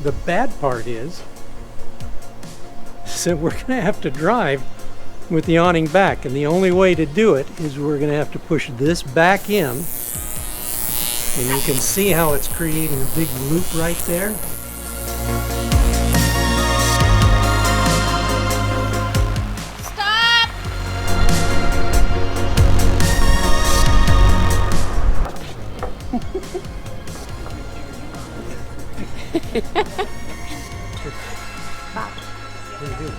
The bad part is, so we're going to have to drive with the awning back, and the only way to do it is we're going to have to push this back in, and you can see how it's creating a big loop right there. Stop! Bob. Very good.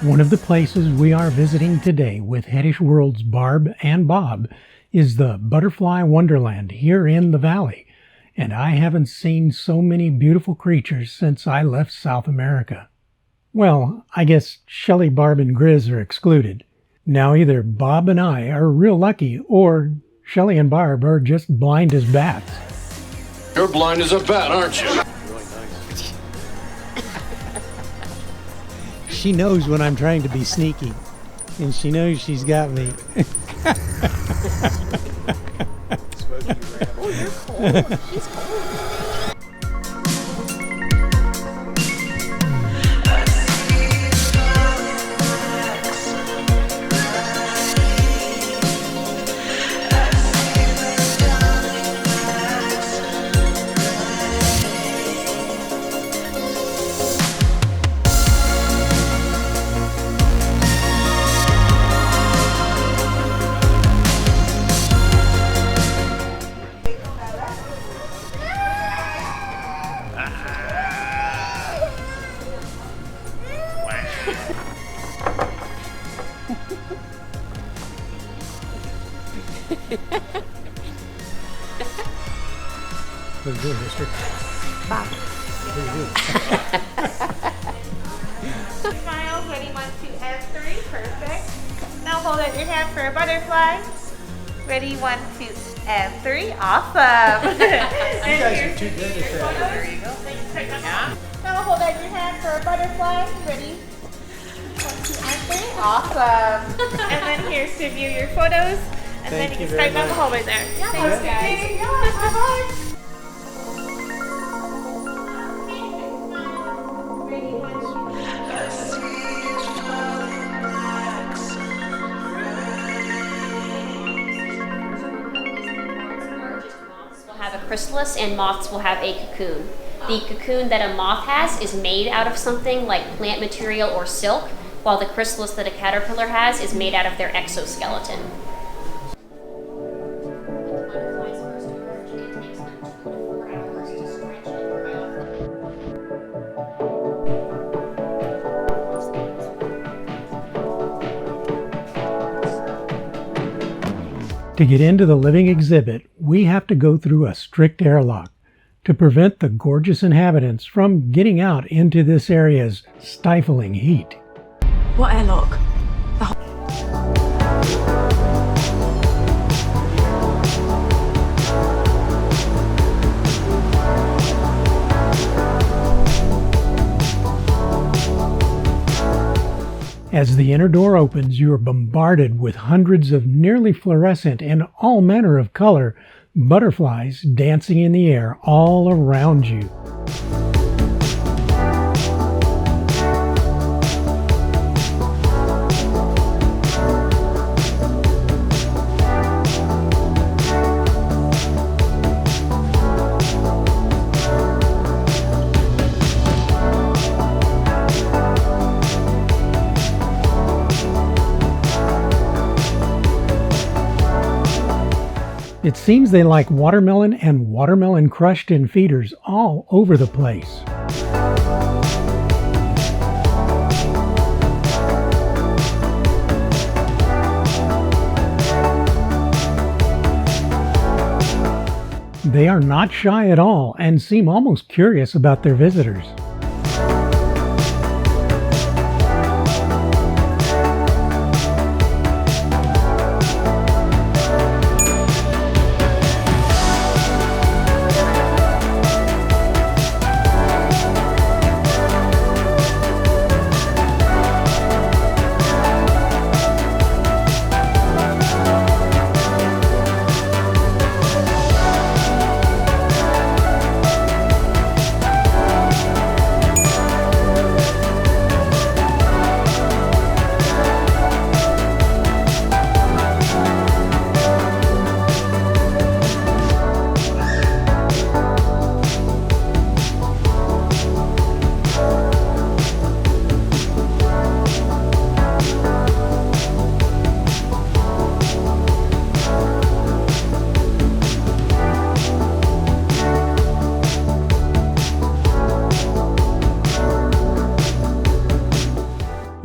One of the places we are visiting today with Hettesh World's Barb and Bob is the Butterfly Wonderland here in the valley, and I haven't seen so many beautiful creatures since I left South America. Well, I guess Shelly, Barb, and Grizz are excluded. Now either Bob and I are real lucky, or Shelly and Barb are just blind as bats. You're blind as a bat, aren't you? She knows when I'm trying to be sneaky, and she knows she's got me. Oh, you're cold. She's cold. Very good, mister. Bob. Very good. Smiles, ready, 1, 2, and 3, perfect. Now hold out your hand for a butterfly. Ready, 1, 2, and 3, awesome. You guys are too good at that. There you go. Now hold out your hand for a butterfly. Ready, 1, 2, and 3, awesome. And then here's to view your photos. And then you can start down the hallway there. Yeah, thanks, guys. Yeah, bye-bye. Have a chrysalis and moths will have a cocoon. The cocoon that a moth has is made out of something like plant material or silk, while the chrysalis that a caterpillar has is made out of their exoskeleton. To get into the living exhibit, we have to go through a strict airlock to prevent the gorgeous inhabitants from getting out into this area's stifling heat. What airlock? As the inner door opens, you are bombarded with hundreds of nearly fluorescent and all manner of color butterflies dancing in the air all around you. It seems they like watermelon and watermelon crushed in feeders all over the place. They are not shy at all and seem almost curious about their visitors.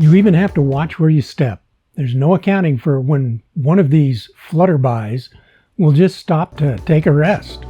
You even have to watch where you step. There's no accounting for when one of these flutterbys will just stop to take a rest.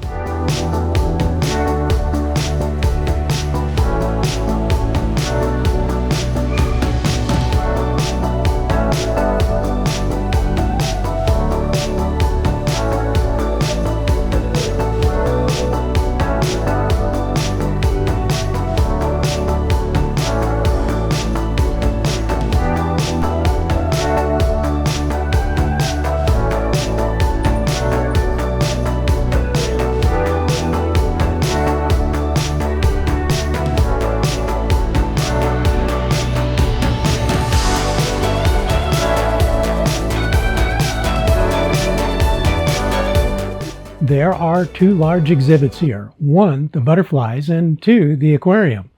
There are two large exhibits here. One, the butterflies, and two, the aquarium.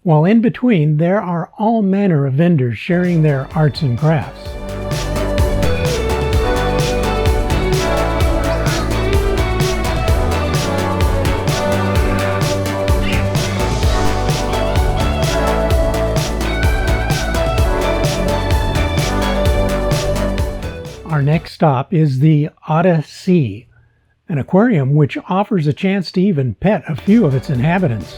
While in between, there are all manner of vendors sharing their arts and crafts. Our next stop is the Odysea, an aquarium which offers a chance to even pet a few of its inhabitants.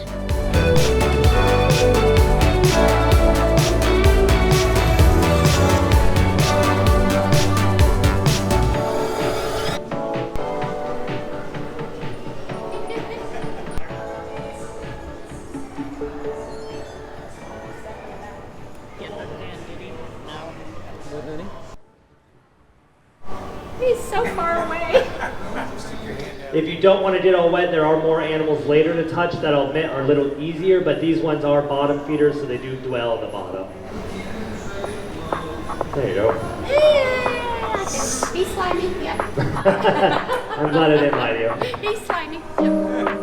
He's so far away. If you don't want to get all wet, there are more animals later to touch that I'll admit are a little easier, but these ones are bottom feeders, so they do dwell at the bottom. There you go. Yeah. He's slimy. Yep. I'm glad I didn't lie to you. He's slimy. Yep.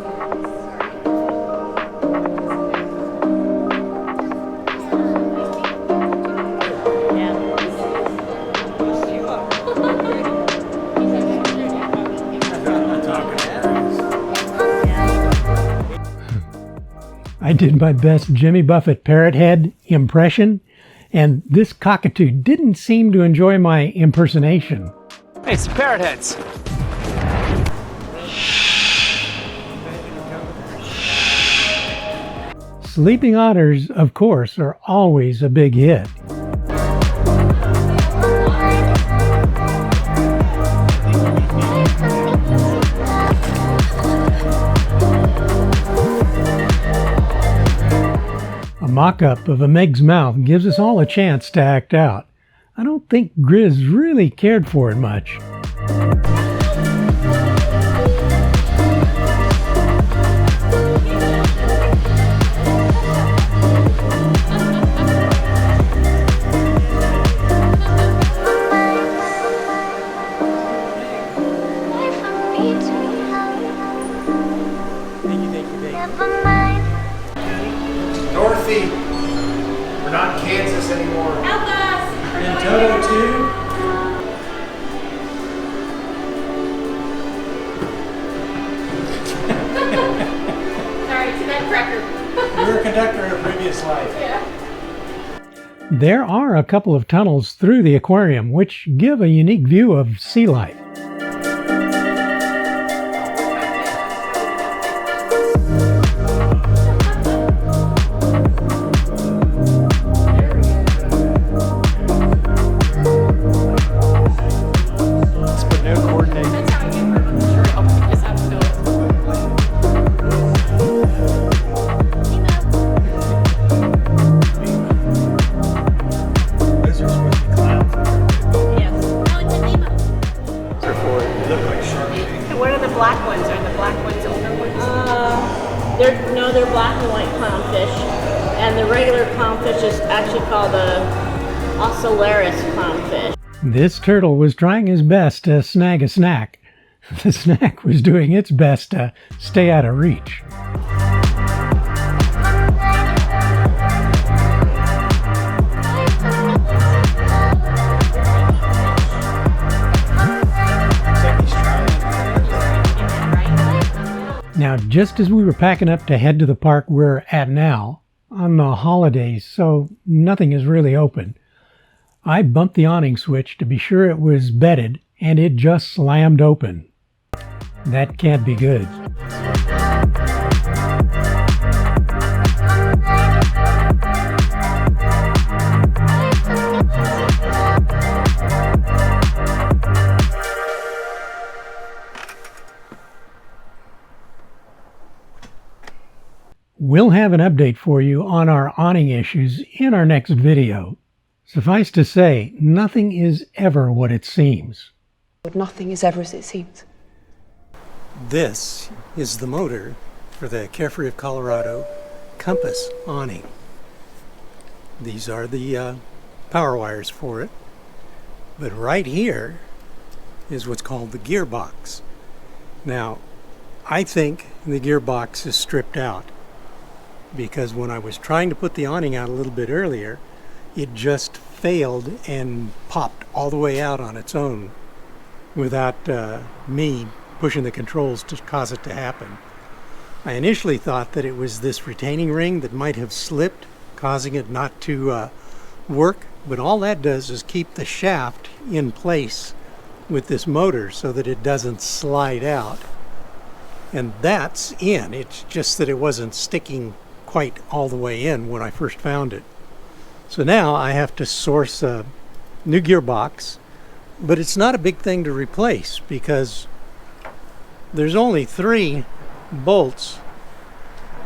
I did my best Jimmy Buffett parrot head impression, and this cockatoo didn't seem to enjoy my impersonation. Hey, it's the parrot heads. Sleeping otters, of course, are always a big hit. A mock-up of a Meg's mouth gives us all a chance to act out. I don't think Grizz really cared for it much. Dorothy, we're not in Kansas anymore. Help us! And Toto too? Sorry, it's that cracker. You were a conductor in a previous life. Yeah. There are a couple of tunnels through the aquarium which give a unique view of sea life. They're black and white clownfish, and the regular clownfish is actually called a Ocellaris clownfish. This turtle was trying his best to snag a snack. The snack was doing its best to stay out of reach. Now, just as we were packing up to head to the park we're at now, on the holidays, so nothing is really open. I bumped the awning switch to be sure it was bedded, and it just slammed open. That can't be good. We'll have an update for you on our awning issues in our next video. Suffice to say, nothing is ever what it seems. Nothing is ever as it seems. This is the motor for the Carefree of Colorado Compass awning. These are the power wires for it. But right here is what's called the gearbox. Now, I think the gearbox is stripped out, because when I was trying to put the awning out a little bit earlier, it just failed and popped all the way out on its own without me pushing the controls to cause it to happen. I initially thought that it was this retaining ring that might have slipped, causing it not to work, but all that does is keep the shaft in place with this motor so that it doesn't slide out. And that's in. It's just that it wasn't sticking quite all the way in when I first found it. So now I have to source a new gearbox, but it's not a big thing to replace because there's only 3 bolts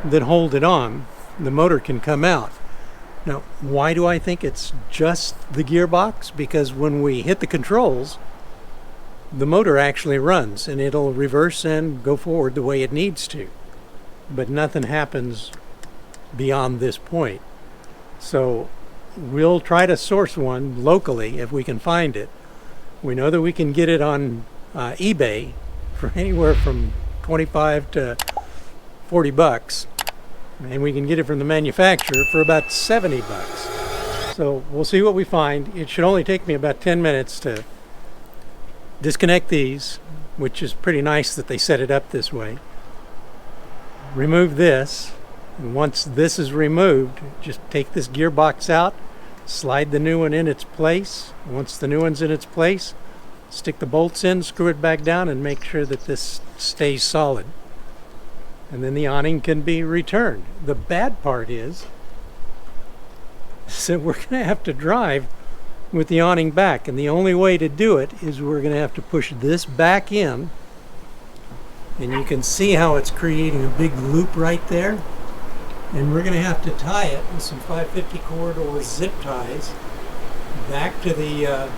that hold it on. The motor can come out. Now, why do I think it's just the gearbox? Because when we hit the controls, the motor actually runs and it'll reverse and go forward the way it needs to. But nothing happens beyond this point. So we'll try to source one locally if we can find it. We know that we can get it on eBay for anywhere from 25 to 40 bucks, and we can get it from the manufacturer for about 70 bucks. So we'll see what we find. It should only take me about 10 minutes to disconnect these, which is pretty nice that they set it up this way. Remove this. And once this is removed, just take this gearbox out, slide the new one in its place. Once the new one's in its place, stick the bolts in, screw it back down, and make sure that this stays solid. And then the awning can be returned. The bad part is that we're going to have to drive with the awning back, and the only way to do it is we're going to have to push this back in, and you can see how it's creating a big loop right there. And we're going to have to tie it with some 550 cord or zip ties back to the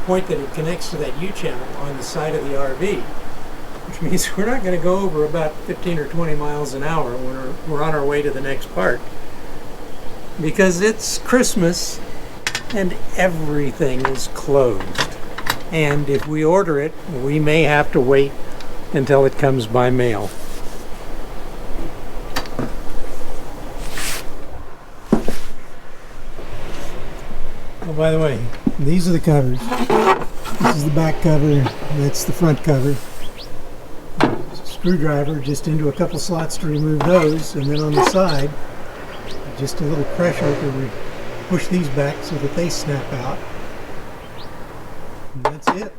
point that it connects to that U-channel on the side of the RV, which means we're not going to go over about 15 or 20 miles an hour when we're on our way to the next park, because it's Christmas and everything is closed. And if we order it, we may have to wait until it comes by mail. Oh, by the way, these are the covers. This is the back cover, that's the front cover. Screwdriver just into a couple slots to remove those, and then on the side, just a little pressure to push these back so that they snap out. And that's it.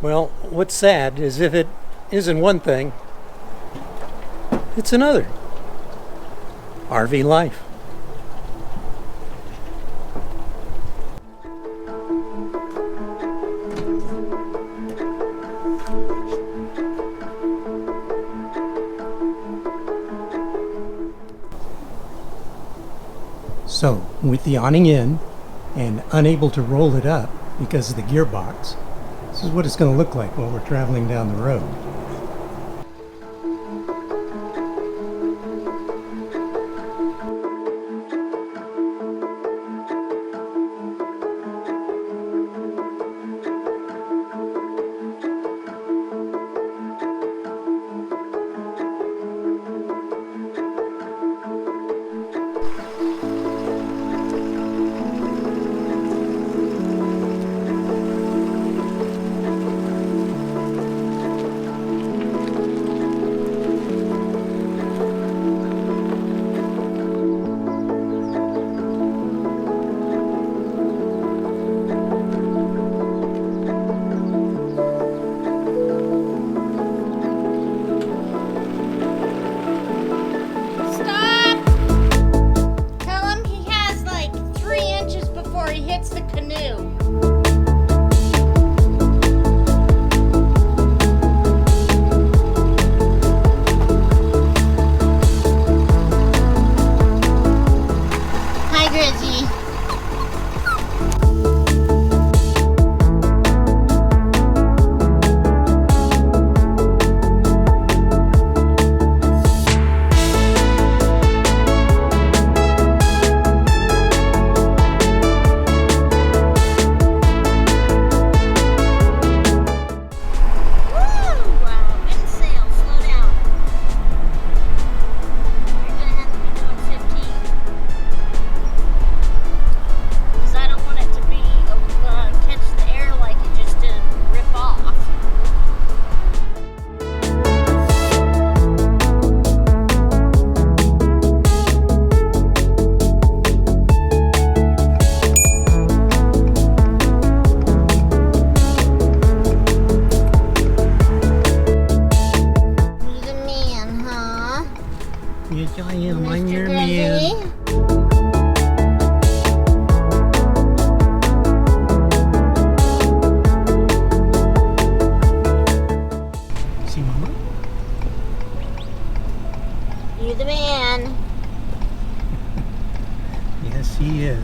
Well, what's sad is if it isn't one thing, it's another. RV life. So, with the awning in and unable to roll it up because of the gearbox, this is what it's going to look like while we're traveling down the road. It's the canoe. Hi, Grizzy. You're the man. Yes, he is.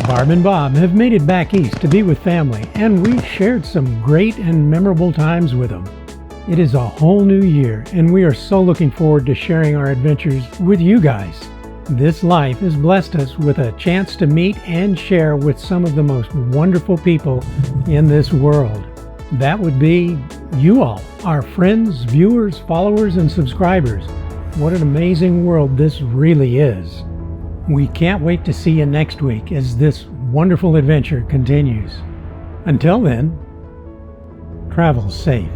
Barb and Bob have made it back east to be with family, and we've shared some great and memorable times with them. It is a whole new year, and we are so looking forward to sharing our adventures with you guys. This life has blessed us with a chance to meet and share with some of the most wonderful people in this world. That would be you all, our friends, viewers, followers, and subscribers. What an amazing world this really is. We can't wait to see you next week as this wonderful adventure continues. Until then, travel safe.